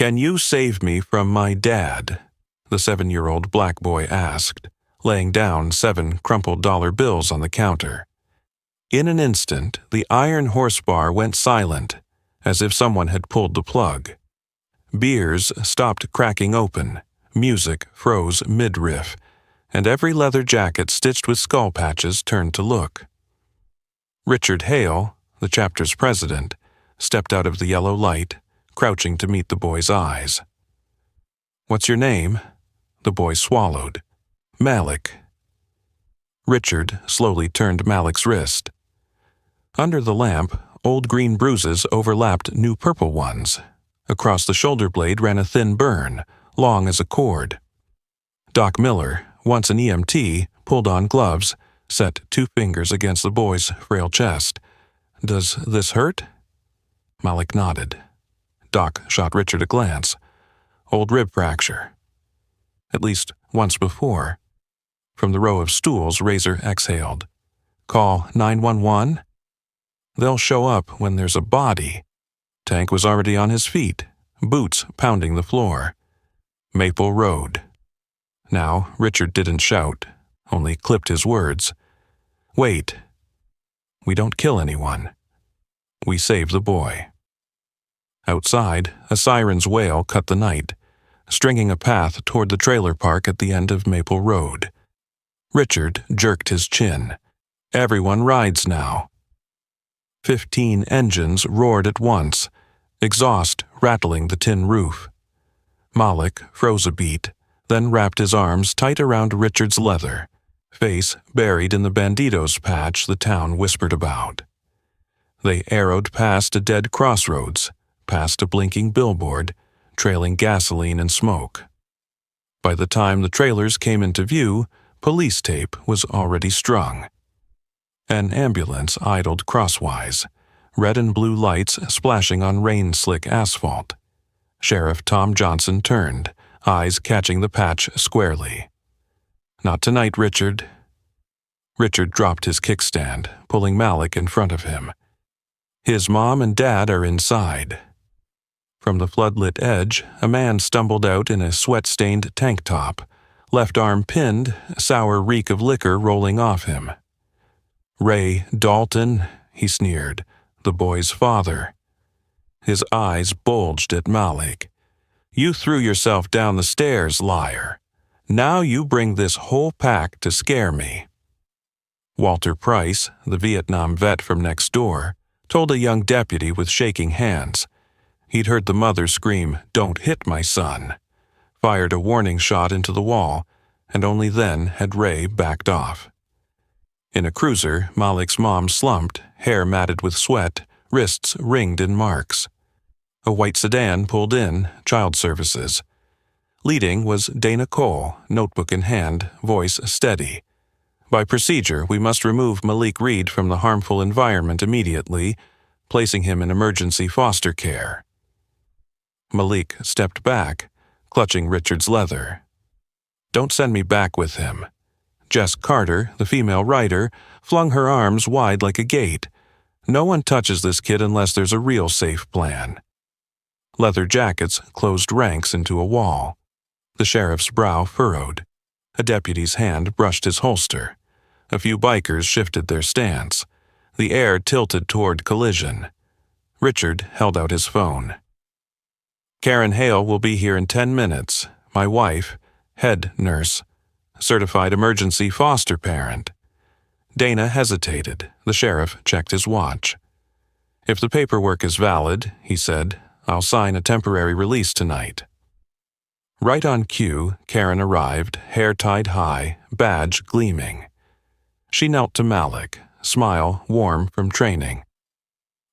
"Can you save me from my dad?" the 7-year-old black boy asked, laying down 7 crumpled dollar bills on the counter. In an instant, the iron horse bar went silent, as if someone had pulled the plug. Beers stopped cracking open, music froze mid-riff, and every leather jacket stitched with skull patches turned to look. Richard Hale, the chapter's president, stepped out of the yellow light, crouching to meet the boy's eyes. "What's your name?" The boy swallowed. "Malik." Richard slowly turned Malik's wrist. Under the lamp, old green bruises overlapped new purple ones. Across the shoulder blade ran a thin burn, long as a cord. Doc Miller, once an EMT, pulled on gloves, set 2 fingers against the boy's frail chest. "Does this hurt?" Malik nodded. Doc shot Richard a glance. "Old rib fracture." At least once before. From the row of stools, Razor exhaled. "Call 911? They'll show up when there's a body." Tank was already on his feet, boots pounding the floor. Maple Road. Now, Richard didn't shout, only clipped his words. "Wait. We don't kill anyone. We save the boy." Outside, a siren's wail cut the night, stringing a path toward the trailer park at the end of Maple Road. Richard jerked his chin. Everyone rides now. 15 engines roared at once, exhaust rattling the tin roof. Malik froze a beat, then wrapped his arms tight around Richard's leather, face buried in the banditos patch the town whispered about. They arrowed past a dead crossroads, past a blinking billboard, trailing gasoline and smoke. By the time the trailers came into view, police tape was already strung. An ambulance idled crosswise, red and blue lights splashing on rain-slick asphalt. Sheriff Tom Johnson turned, eyes catching the patch squarely. "Not tonight, Richard." Richard dropped his kickstand, pulling Malik in front of him. "His mom and dad are inside." From the floodlit edge, a man stumbled out in a sweat-stained tank top, left arm pinned, sour reek of liquor rolling off him. "Ray Dalton," he sneered, "the boy's father." His eyes bulged at Malik. "You threw yourself down the stairs, liar. Now you bring this whole pack to scare me." Walter Price, the Vietnam vet from next door, told a young deputy with shaking hands. He'd heard the mother scream, "Don't hit my son," fired a warning shot into the wall, and only then had Ray backed off. In a cruiser, Malik's mom slumped, hair matted with sweat, wrists ringed in marks. A white sedan pulled in, child services. Leading was Dana Cole, notebook in hand, voice steady. "By procedure, we must remove Malik Reed from the harmful environment immediately, placing him in emergency foster care." Malik stepped back, clutching Richard's leather. "Don't send me back with him." Jess Carter, the female writer, flung her arms wide like a gate. "No one touches this kid unless there's a real safe plan." Leather jackets closed ranks into a wall. The sheriff's brow furrowed. A deputy's hand brushed his holster. A few bikers shifted their stance. The air tilted toward collision. Richard held out his phone. "Karen Hale will be here in 10 minutes. My wife, head nurse, certified emergency foster parent." Dana hesitated. The sheriff checked his watch. "If the paperwork is valid," he said, "I'll sign a temporary release tonight." Right on cue, Karen arrived, hair tied high, badge gleaming. She knelt to Malik, smile warm from training.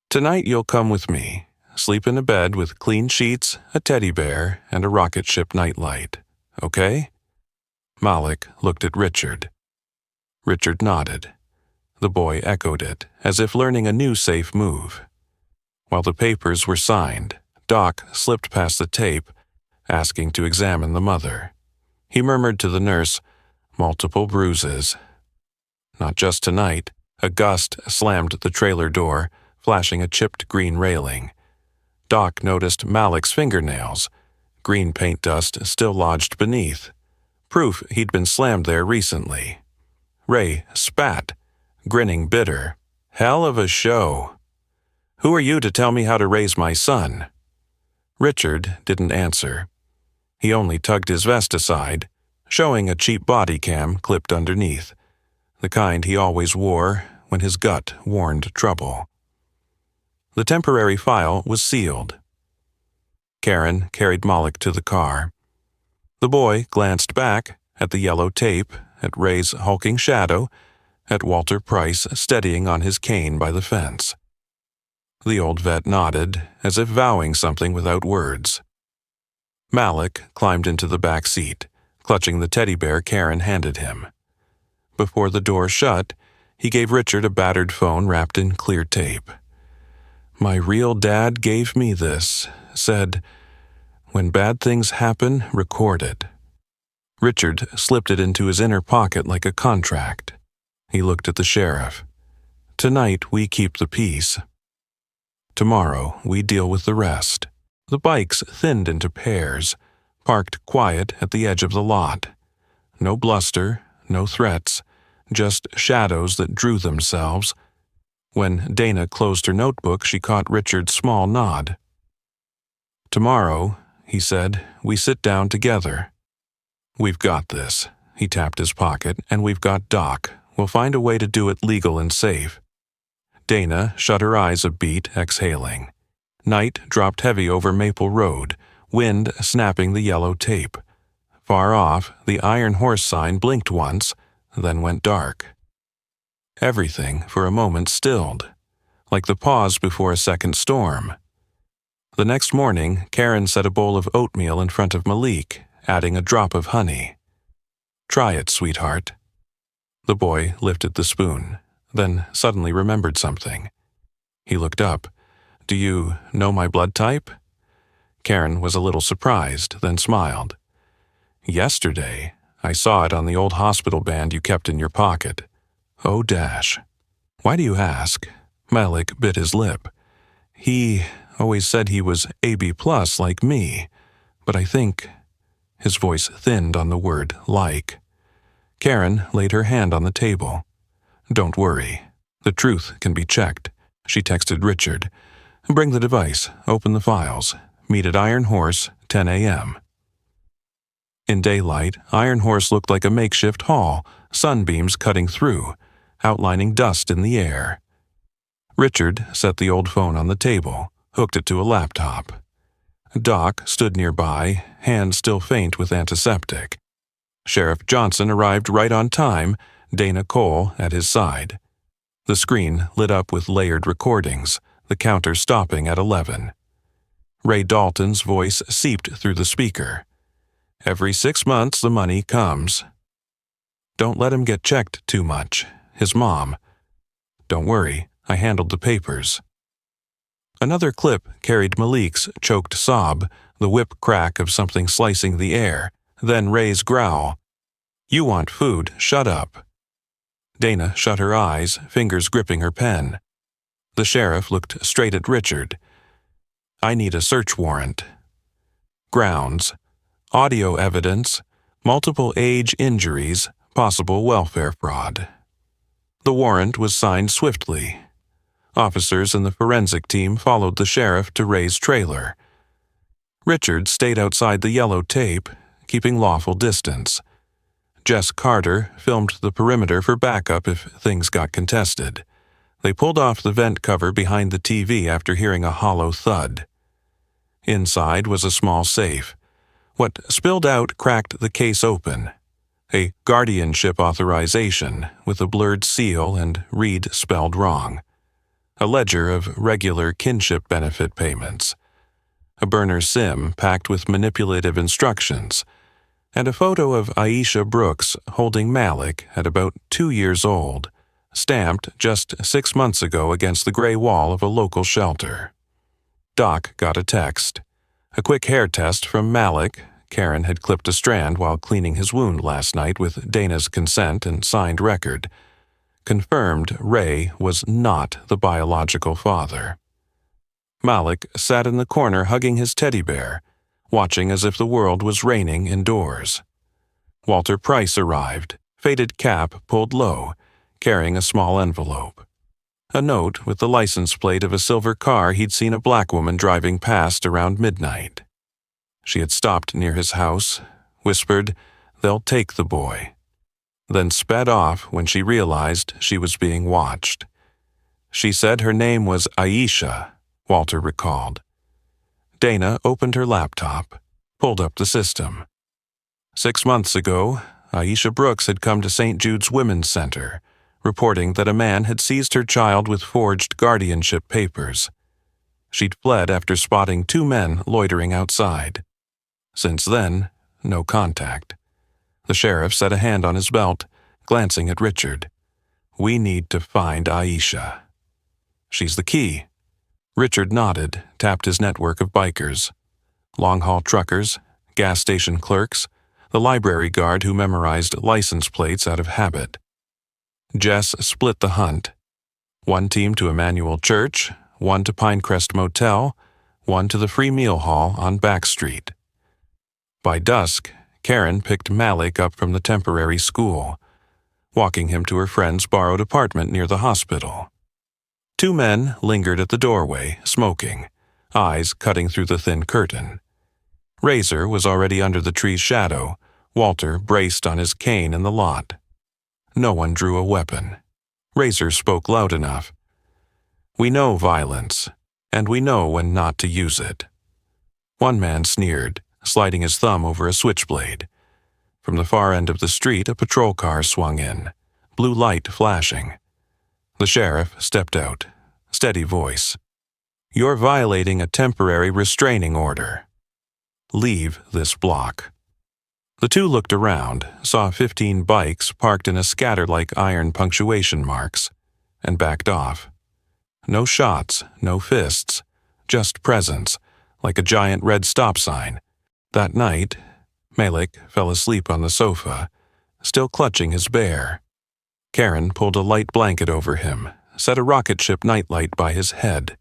"Tonight you'll come with me. Sleep in a bed with clean sheets, a teddy bear, and a rocket ship nightlight. Okay?" Malik looked at Richard. Richard nodded. The boy echoed it, as if learning a new safe move. While the papers were signed, Doc slipped past the tape, asking to examine the mother. He murmured to the nurse, "Multiple bruises." Not just tonight. A gust slammed the trailer door, flashing a chipped green railing. Doc noticed Malik's fingernails, Green paint dust still lodged beneath, proof he'd been slammed there recently. Ray spat, grinning bitter. Hell of a show. Who are you to tell me how to raise my son? Richard didn't answer. He only tugged his vest aside, showing a cheap body cam clipped underneath, the kind he always wore when his gut warned trouble. The temporary file was sealed. Karen carried Malik to the car. The boy glanced back at the yellow tape, at Ray's hulking shadow, at Walter Price steadying on his cane by the fence. The old vet nodded, as if vowing something without words. Malik climbed into the back seat, clutching the teddy bear Karen handed him. Before the door shut, he gave Richard a battered phone wrapped in clear tape. My real dad gave me this, said, when bad things happen, record it. Richard slipped it into his inner pocket like a contract. He looked at the sheriff. Tonight we keep the peace. Tomorrow we deal with the rest. The bikes thinned into pairs, parked quiet at the edge of the lot. No bluster, no threats, just shadows that drew themselves. When Dana closed her notebook, she caught Richard's small nod. Tomorrow, he said, we sit down together. We've got this. He tapped his pocket, and we've got Doc. We'll find a way to do it legal and safe. Dana shut her eyes a beat, exhaling. Night dropped heavy over Maple Road, wind snapping the yellow tape. Far off, the Iron Horse sign blinked once, then went dark. Everything, for a moment, stilled, like the pause before a second storm. The next morning, Karen set a bowl of oatmeal in front of Malik, adding a drop of honey. Try it, sweetheart. The boy lifted the spoon, then suddenly remembered something. He looked up. Do you know my blood type? Karen was a little surprised, then smiled. Yesterday, I saw it on the old hospital band you kept in your pocket. Oh, dash. Why do you ask? Malik bit his lip. He always said he was AB+ like me, but I think... His voice thinned on the word like. Karen laid her hand on the table. Don't worry. The truth can be checked. She texted Richard. Bring the device. Open the files. Meet at Iron Horse, 10 a.m. In daylight, Iron Horse looked like a makeshift hall, sunbeams cutting through, outlining dust in the air. Richard set the old phone on the table, hooked it to a laptop. Doc stood nearby, hands still faint with antiseptic. Sheriff Johnson arrived right on time, Dana Cole at his side. The screen lit up with layered recordings, the counter stopping at 11. Ray Dalton's voice seeped through the speaker. Every 6 months the money comes. Don't let him get checked too much. His mom. Don't worry, I handled the papers. Another clip carried Malik's choked sob, the whip crack of something slicing the air, then Ray's growl. You want food, shut up. Dana shut her eyes, fingers gripping her pen. The sheriff looked straight at Richard. I need a search warrant. Grounds. Audio evidence. Multiple age injuries. Possible welfare fraud. The warrant was signed swiftly. Officers and the forensic team followed the sheriff to Ray's trailer. Richard stayed outside the yellow tape, keeping lawful distance. Jess Carter filmed the perimeter for backup if things got contested. They pulled off the vent cover behind the TV after hearing a hollow thud. Inside was a small safe. What spilled out cracked the case open. A guardianship authorization with a blurred seal and read spelled wrong. A ledger of regular kinship benefit payments. A burner SIM packed with manipulative instructions. And a photo of Aisha Brooks holding Malik at about 2 years old, stamped just 6 months ago against the gray wall of a local shelter. Doc got a text. A quick hair test from Malik. Karen had clipped a strand while cleaning his wound last night with Dana's consent and signed record. Confirmed Ray was not the biological father. Malik sat in the corner hugging his teddy bear, watching as if the world was raining indoors. Walter Price arrived, faded cap pulled low, carrying a small envelope. A note with the license plate of a silver car he'd seen a black woman driving past around midnight. She had stopped near his house, whispered, "They'll take the boy," then sped off when she realized she was being watched. She said her name was Aisha, Walter recalled. Dana opened her laptop, pulled up the system. 6 months ago, Aisha Brooks had come to St. Jude's Women's Center, reporting that a man had seized her child with forged guardianship papers. She'd fled after spotting 2 men loitering outside. Since then, no contact. The sheriff set a hand on his belt, glancing at Richard. "We need to find Aisha." "She's the key." Richard nodded, tapped his network of bikers. Long-haul truckers, gas station clerks, the library guard who memorized license plates out of habit. Jess split the hunt. 1 team to Emmanuel Church, 1 to Pinecrest Motel, 1 to the free meal hall on Back Street. By dusk, Karen picked Malik up from the temporary school, walking him to her friend's borrowed apartment near the hospital. 2 men lingered at the doorway, smoking, eyes cutting through the thin curtain. Razor was already under the tree's shadow, Walter braced on his cane in the lot. No one drew a weapon. Razor spoke loud enough. "We know violence, and we know when not to use it." One man sneered, sliding his thumb over a switchblade. From the far end of the street, a patrol car swung in, blue light flashing. The sheriff stepped out, steady voice. "You're violating a temporary restraining order. Leave this block." The 2 looked around, saw 15 bikes parked in a scatter like iron punctuation marks, and backed off. No shots, no fists, just presence, like a giant red stop sign. That night, Malik fell asleep on the sofa, still clutching his bear. Karen pulled a light blanket over him, set a rocket ship nightlight by his head.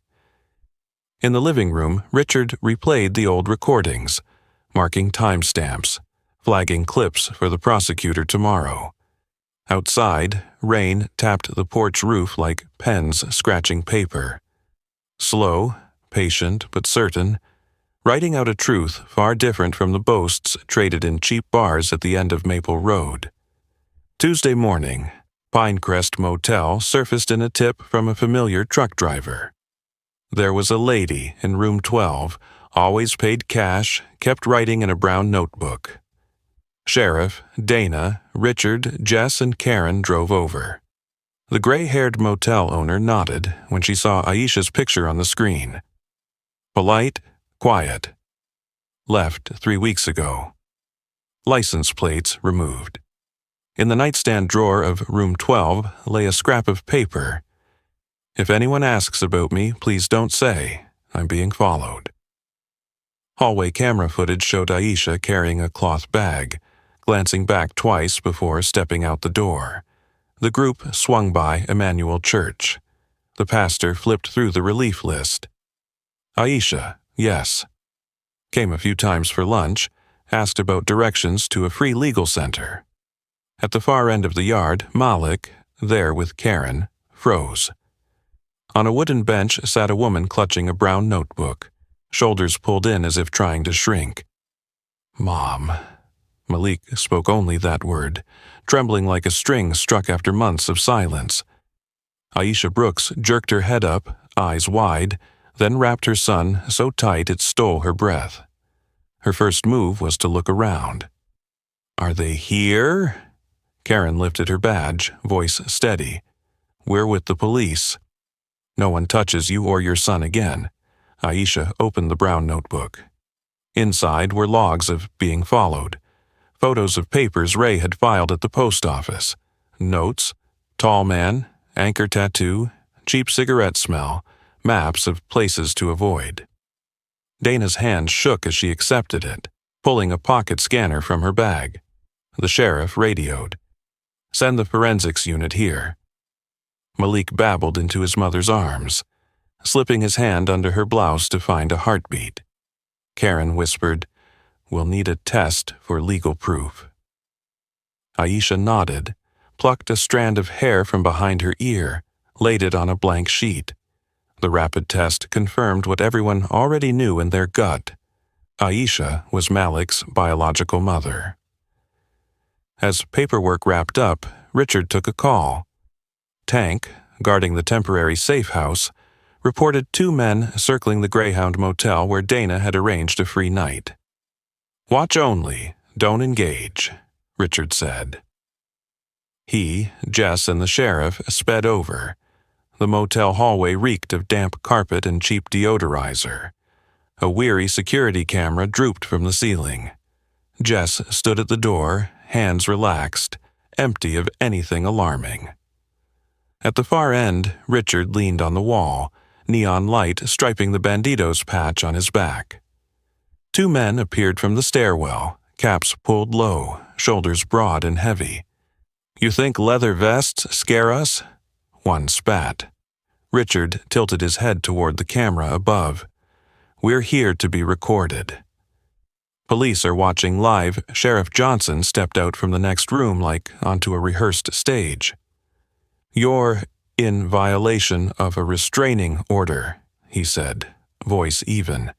In the living room, Richard replayed the old recordings, marking timestamps, flagging clips for the prosecutor tomorrow. Outside, rain tapped the porch roof like pens scratching paper. Slow, patient but certain, writing out a truth far different from the boasts traded in cheap bars at the end of Maple Road. Tuesday morning, Pinecrest Motel surfaced in a tip from a familiar truck driver. There was a lady in room 12, always paid cash, kept writing in a brown notebook. Sheriff, Dana, Richard, Jess, and Karen drove over. The gray-haired motel owner nodded when she saw Aisha's picture on the screen. Polite, quiet. Left 3 weeks ago. License plates removed. In the nightstand drawer of room 12 lay a scrap of paper. "If anyone asks about me, please don't say. I'm being followed." Hallway camera footage showed Aisha carrying a cloth bag, glancing back twice before stepping out the door. The group swung by Emmanuel Church. The pastor flipped through the relief list. "Aisha, yes. Came a few times for lunch, asked about directions to a free legal center." At the far end of the yard, Malik, there with Karen, froze. On a wooden bench sat a woman clutching a brown notebook, shoulders pulled in as if trying to shrink. "Mom." Malik spoke only that word, trembling like a string struck after months of silence. Aisha Brooks jerked her head up, eyes wide, then wrapped her son so tight it stole her breath. Her first move was to look around. "Are they here?" Karen lifted her badge, voice steady. "We're with the police. No one touches you or your son again." Aisha opened the brown notebook. Inside were logs of being followed, photos of papers Ray had filed at the post office, notes, tall man, anchor tattoo, cheap cigarette smell, maps of places to avoid. Dana's hand shook as she accepted it, pulling a pocket scanner from her bag. The sheriff radioed. "Send the forensics unit here." Malik babbled into his mother's arms, slipping his hand under her blouse to find a heartbeat. Karen whispered, We'll need a test for legal proof. Aisha nodded, plucked a strand of hair from behind her ear, laid it on a blank sheet. The rapid test confirmed what everyone already knew in their gut. Aisha was Malik's biological mother. As paperwork wrapped up, Richard took a call. Tank, guarding the temporary safe house, reported 2 men circling the Greyhound Motel where Dana had arranged a free night. "Watch only, don't engage," Richard said. He, Jess, and the sheriff sped over. The motel hallway reeked of damp carpet and cheap deodorizer. A weary security camera drooped from the ceiling. Jess stood at the door, hands relaxed, empty of anything alarming. At the far end, Richard leaned on the wall, neon light striping the Banditos patch on his back. 2 men appeared from the stairwell, caps pulled low, shoulders broad and heavy. "You think leather vests scare us?" One spat. Richard tilted his head toward the camera above. "We're here to be recorded." Police are watching live. Sheriff Johnson stepped out from the next room like onto a rehearsed stage. "You're in violation of a restraining order," he said, voice even.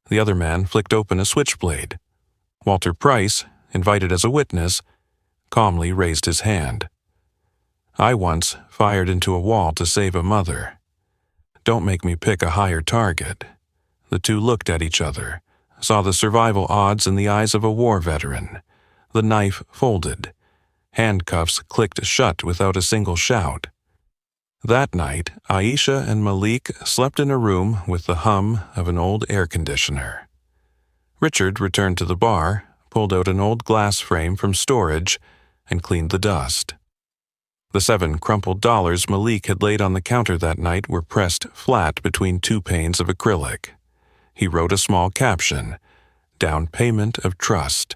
The other man flicked open a switchblade. Walter Price, invited as a witness, calmly raised his hand. "I once fired into a wall to save a mother. Don't make me pick a higher target." The two looked at each other, saw the survival odds in the eyes of a war veteran. The knife folded. Handcuffs clicked shut without a single shout. That night, Aisha and Malik slept in a room with the hum of an old air conditioner. Richard returned to the bar, pulled out an old glass frame from storage, and cleaned the dust. The 7 crumpled dollars Malik had laid on the counter that night were pressed flat between 2 panes of acrylic. He wrote a small caption, "Down payment of trust."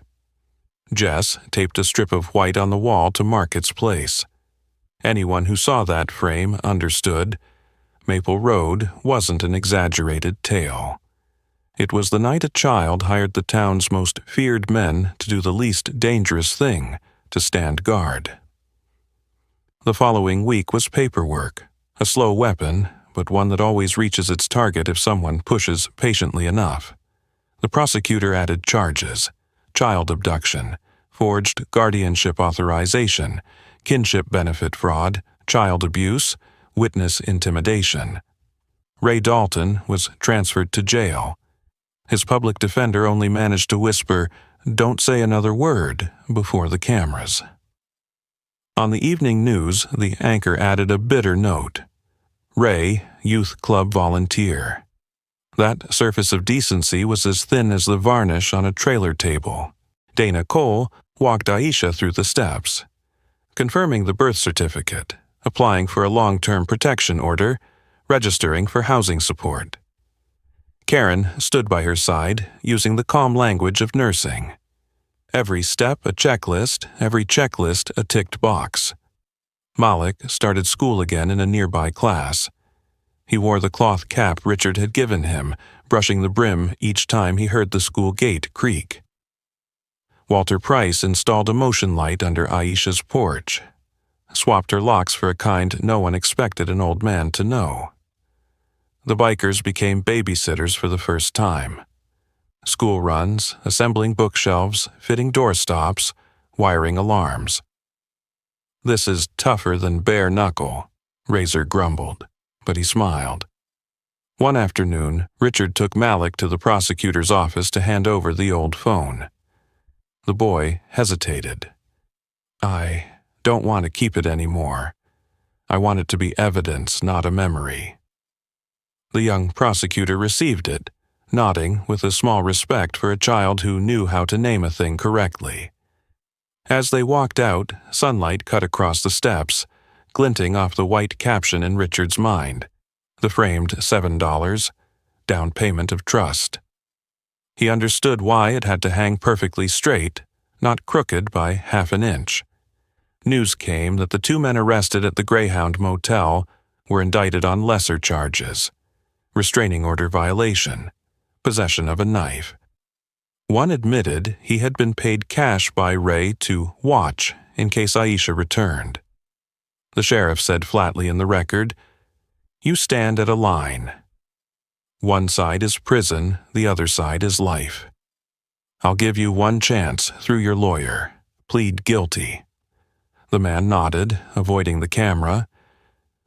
Jess taped a strip of white on the wall to mark its place. Anyone who saw that frame understood Maple Road wasn't an exaggerated tale. It was the night a child hired the town's most feared men to do the least dangerous thing, to stand guard. The following week was paperwork, a slow weapon, but one that always reaches its target if someone pushes patiently enough. The prosecutor added charges: child abduction, forged guardianship authorization, kinship benefit fraud, child abuse, witness intimidation. Ray Dalton was transferred to jail. His public defender only managed to whisper, "Don't say another word," before the cameras. On the evening news, the anchor added a bitter note. Ray, youth club volunteer. That surface of decency was as thin as the varnish on a trailer table. Dana Cole walked Aisha through the steps. Confirming the birth certificate, applying for a long-term protection order, registering for housing support. Karen stood by her side, using the calm language of nursing. Every step a checklist, every checklist a ticked box. Malik started school again in a nearby class. He wore the cloth cap Richard had given him, brushing the brim each time he heard the school gate creak. Walter Price installed a motion light under Aisha's porch, swapped her locks for a kind no one expected an old man to know. The bikers became babysitters for the first time. School runs, assembling bookshelves, fitting doorstops, wiring alarms. "This is tougher than bare knuckle," Razor grumbled, but he smiled. One afternoon, Richard took Malik to the prosecutor's office to hand over the old phone. The boy hesitated. "I don't want to keep it anymore. I want it to be evidence, not a memory." The young prosecutor received it, nodding with a small respect for a child who knew how to name a thing correctly. As they walked out, sunlight cut across the steps, glinting off the white caption in Richard's mind, the framed $7, down payment of trust. He understood why it had to hang perfectly straight, not crooked by half an inch. News came that the 2 men arrested at the Greyhound Motel were indicted on lesser charges: restraining order violation, possession of a knife. One admitted he had been paid cash by Ray to watch in case Aisha returned. The sheriff said flatly in the record, "You stand at a line. One side is prison, the other side is life. I'll give you one chance through your lawyer. Plead guilty." The man nodded, avoiding the camera.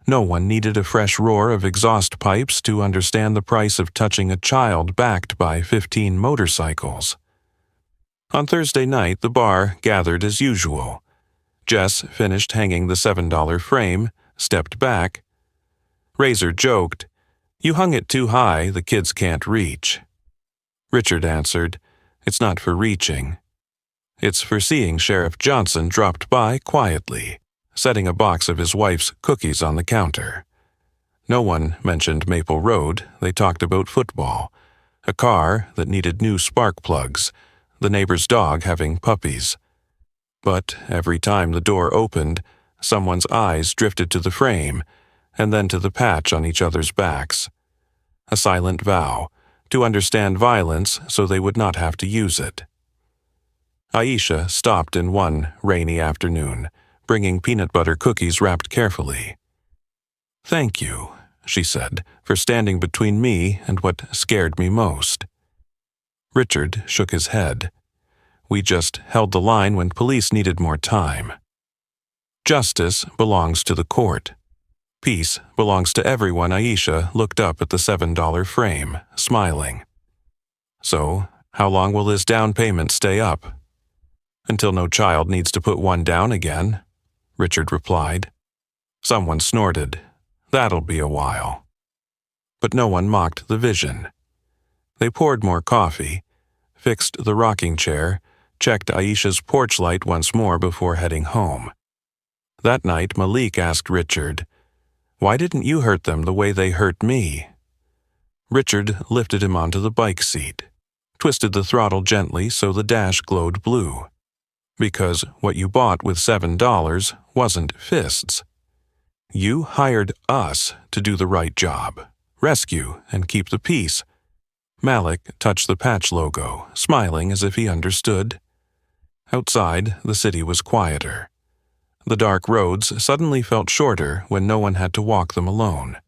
No one needed a fresh roar of exhaust pipes to understand the price of touching a child backed by 15 motorcycles. On Thursday night, the bar gathered as usual. Jess finished hanging the $7 frame, stepped back. Razor joked, "You hung it too high, the kids can't reach." Richard answered, "It's not for reaching. It's for seeing Sheriff Johnson dropped by quietly, setting a box of his wife's cookies on the counter." No one mentioned Maple Road. They talked about football, a car that needed new spark plugs, the neighbor's dog having puppies. But every time the door opened, someone's eyes drifted to the frame, and then to the patch on each other's backs. A silent vow to understand violence so they would not have to use it. Aisha stopped in one rainy afternoon, bringing peanut butter cookies wrapped carefully. "Thank you," she said, "for standing between me and what scared me most." Richard shook his head. "We just held the line when police needed more time. Justice belongs to the court. Peace belongs to everyone." Aisha looked up at the $7 frame, smiling. "So, how long will this down payment stay up?" "Until no child needs to put one down again," Richard replied. Someone snorted. "That'll be a while." But no one mocked the vision. They poured more coffee, fixed the rocking chair, checked Aisha's porch light once more before heading home. That night, Malik asked Richard, "Why didn't you hurt them the way they hurt me?" Richard lifted him onto the bike seat, twisted the throttle gently so the dash glowed blue. "Because what you bought with $7 wasn't fists. You hired us to do the right job, rescue and keep the peace." Malik touched the patch logo, smiling as if he understood. Outside, the city was quieter. The dark roads suddenly felt shorter when no one had to walk them alone.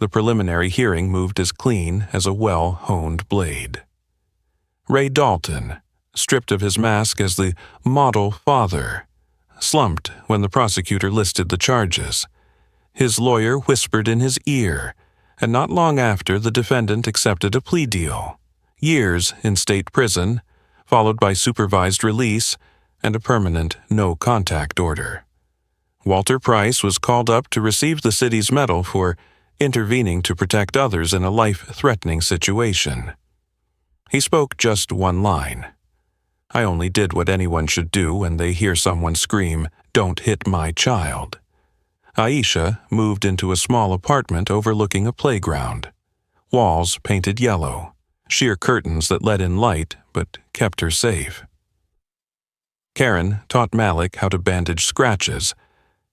The preliminary hearing moved as clean as a well-honed blade. Ray Dalton, stripped of his mask as the model father, slumped when the prosecutor listed the charges. His lawyer whispered in his ear, and not long after the defendant accepted a plea deal. Years in state prison, followed by supervised release and a permanent no-contact order. Walter Price was called up to receive the city's medal for intervening to protect others in a life-threatening situation. He spoke just one line. "I only did what anyone should do when they hear someone scream, 'Don't hit my child.'" Aisha moved into a small apartment overlooking a playground. Walls painted yellow, sheer curtains that let in light but kept her safe. Karen taught Malik how to bandage scratches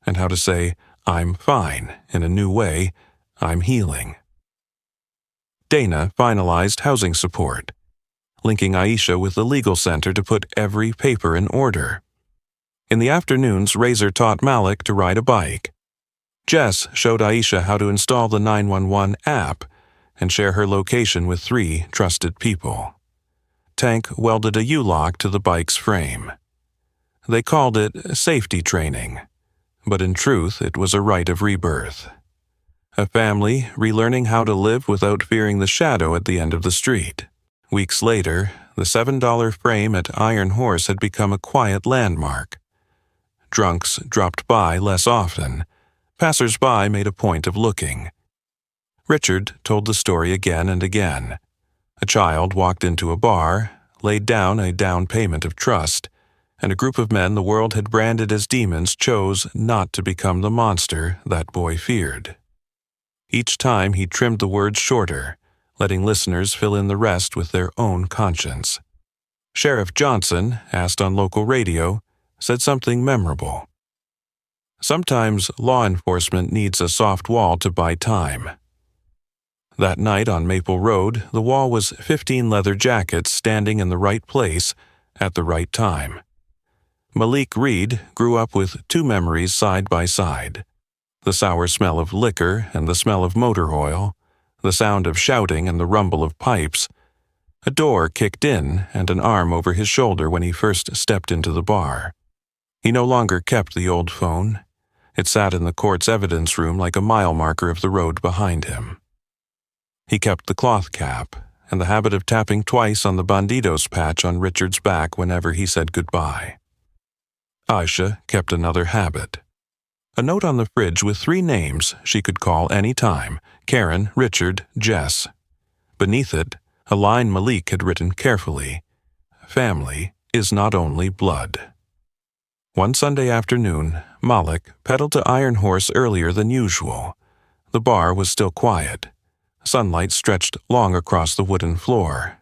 and how to say, "I'm fine," in a new way, "I'm healing." Dana finalized housing support, linking Aisha with the legal center to put every paper in order. In the afternoons, Razor taught Malik to ride a bike. Jess showed Aisha how to install the 911 app and share her location with 3 trusted people. Tank welded a U-lock to the bike's frame. They called it safety training, but in truth it was a rite of rebirth. A family relearning how to live without fearing the shadow at the end of the street. Weeks later, the $7 frame at Iron Horse had become a quiet landmark. Drunks dropped by less often. Passers-by made a point of looking. Richard told the story again and again. A child walked into a bar, laid down a down payment of trust, and a group of men the world had branded as demons chose not to become the monster that boy feared. Each time he trimmed the words shorter, letting listeners fill in the rest with their own conscience. Sheriff Johnson, asked on local radio, said something memorable. "Sometimes law enforcement needs a soft wall to buy time." That night on Maple Road, the wall was 15 leather jackets standing in the right place at the right time. Malik Reed grew up with two memories side by side: the sour smell of liquor and the smell of motor oil, the sound of shouting and the rumble of pipes. A door kicked in and an arm over his shoulder when he first stepped into the bar. He no longer kept the old phone. It sat in the court's evidence room like a mile marker of the road behind him. He kept the cloth cap and the habit of tapping twice on the Bandidos patch on Richard's back whenever he said goodbye. Aisha kept another habit: a note on the fridge with 3 names she could call any time: Karen, Richard, Jess. Beneath it, a line Malik had written carefully: "Family is not only blood." One Sunday afternoon, Malik pedaled to Iron Horse earlier than usual. The bar was still quiet. Sunlight stretched long across the wooden floor.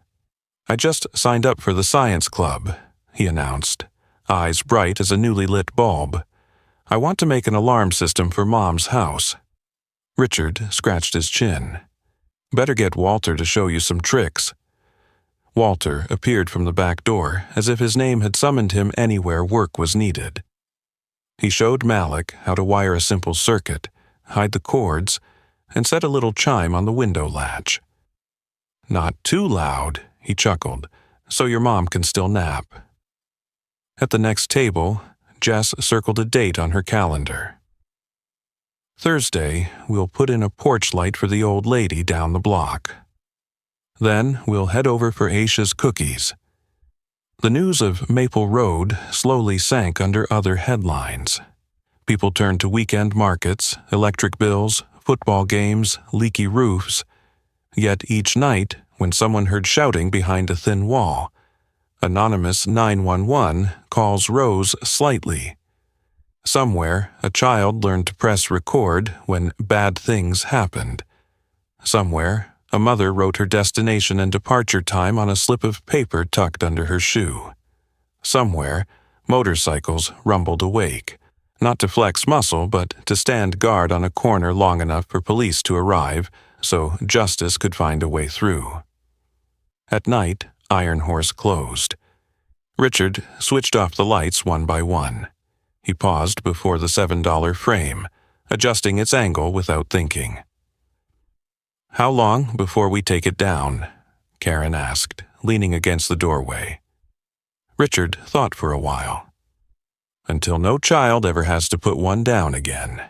"I just signed up for the science club," he announced, eyes bright as a newly lit bulb. "I want to make an alarm system for Mom's house." Richard scratched his chin. "Better get Walter to show you some tricks." Walter appeared from the back door as if his name had summoned him anywhere work was needed. He showed Malik how to wire a simple circuit, hide the cords, and set a little chime on the window latch. "Not too loud," he chuckled, "so your mom can still nap." At the next table, Jess circled a date on her calendar. "Thursday, we'll put in a porch light for the old lady down the block. Then we'll head over for Aisha's cookies." The news of Maple Road slowly sank under other headlines. People turned to weekend markets, electric bills, football games, leaky roofs. Yet each night, when someone heard shouting behind a thin wall, anonymous 911 calls rose slightly. Somewhere, a child learned to press record when bad things happened. Somewhere, a mother wrote her destination and departure time on a slip of paper tucked under her shoe. Somewhere, motorcycles rumbled awake, not to flex muscle but to stand guard on a corner long enough for police to arrive so justice could find a way through. At night, Iron Horse closed. Richard switched off the lights one by one. He paused before the $7 frame, adjusting its angle without thinking. "How long before we take it down?" Karen asked, leaning against the doorway. Richard thought for a while. "Until no child ever has to put one down again."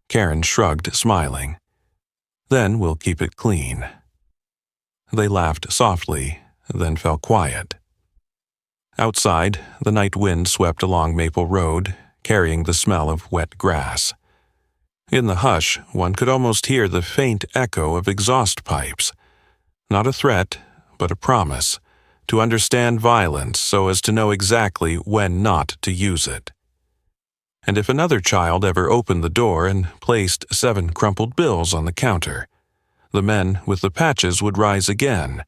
Karen shrugged, smiling. "Then we'll keep it clean." They laughed softly, then fell quiet. Outside, the night wind swept along Maple Road, carrying the smell of wet grass. In the hush, one could almost hear the faint echo of exhaust pipes. Not a threat, but a promise, to understand violence so as to know exactly when not to use it. And if another child ever opened the door and placed 7 crumpled bills on the counter, the men with the patches would rise again,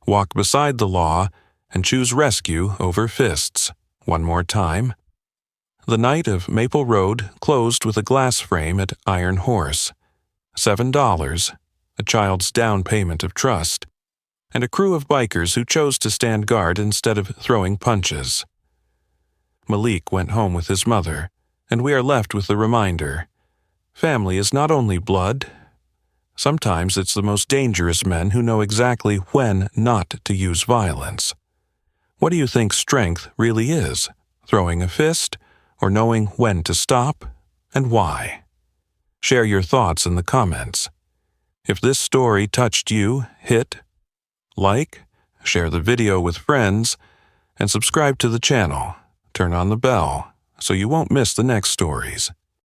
walk beside the law, and choose rescue over fists. One more time. The night of Maple Road closed with a glass frame at Iron Horse. $7, a child's down payment of trust, and a crew of bikers who chose to stand guard instead of throwing punches. Malik went home with his mother, and we are left with the reminder: family is not only blood. Sometimes it's the most dangerous men who know exactly when not to use violence. What do you think strength really is? Throwing a fist? Or knowing when to stop and why? Share your thoughts in the comments. If this story touched you, hit like, share the video with friends, and subscribe to the channel. Turn on the bell so you won't miss the next stories.